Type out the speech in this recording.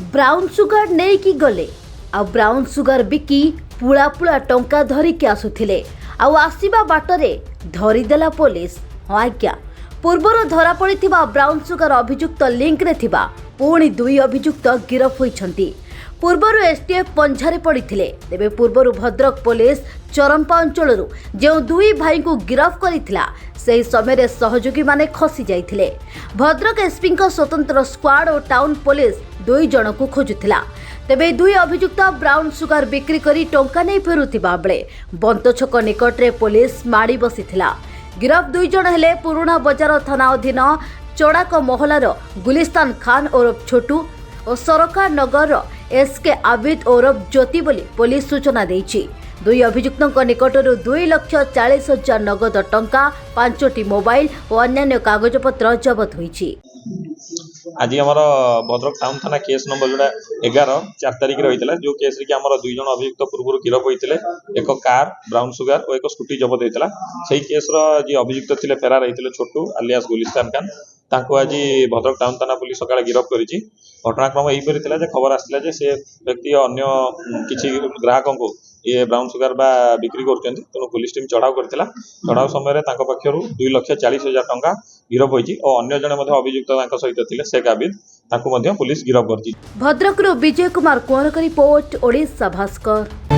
Brown sugar नहीं कि गले आ ब्राउन सुगर बिकी पुला पुला टंका धरिकी आसुथिले आसीबा बाटरे धरिदेला पुलिस। हाँ आज्ञा, पूर्वर धरा पड़िथिबा ब्राउन सुगर अभियुक्त लिंक रे थिबा पुणी दुई अभियुक्त गिरफ होइछंती। पूर्वर एसटीएफ पंझारे पड़िथिले, तेबे पूर्वर भद्रक पुलिस चरंपा अंचलरू जो दुई भाई को गिरफ करिथिला सेही समय सहयोगी माने खसी जाइथिले। भद्रक एसपी स्वतंत्र स्क्वाड और टाउन पुलिस दुई जन को खोजुथिला। तेबे दुई अभियुक्त ब्राउन सुगर बिक्री करी टंका नहीं फेरुथिबा बेले बंत छक निकटरे पुलिस माड़ी बसिथिला। गिरफ दुई जन हेले पुराना बजार थाना अधीन चौड़ाक महलार गुलिस्तान खान ओरफ छोटू और सरकार नगर एसके आबिद ओरफ ज्योति बोली पुलिस सूचना देइछि। दुई अभियुक्तों निकटरू 2,40,000 नगद टंका, 5टी मोबाइल और अन्य कागजपत्र जबत होइछि। आज आम भद्रक टाउन थाना केस नंबर जोड़ा 11/4 तारिख रही है, जो केस रे आम 2 जन अभियुक्त पूर्व गिरफ होते। एक कार ब्राउन सुगर और एक स्कूटी जबत होता। से केस जी अभियुक्त थे फेरार होते छोटू आलियास गुलिस्तान खान। आज भद्रक टाउन थाना पुलिस सकाଳେ गिरफ करिछि। घटनाक्रम यहीपरि थिला जे खबर आसला जे से व्यक्ति अन्य किछि ग्राहकों को ये ब्राउन सुगर बा बिक्री करछन्ती, तेणु पुलिस टीम चढ़ाऊ करथिला। चढ़ाऊ समय तांको पक्षरु 2,40,000 टंका गिरफ होइछि और अन्य जने मध्ये अभियुक्त तांको सहित थिले शेख आबिद, तांको मध्ये पुलिस गिरफ करछि। भद्रकରୁ विजय कुमार कुंवर का रिपोर्ट, ओडिशा भास्कर।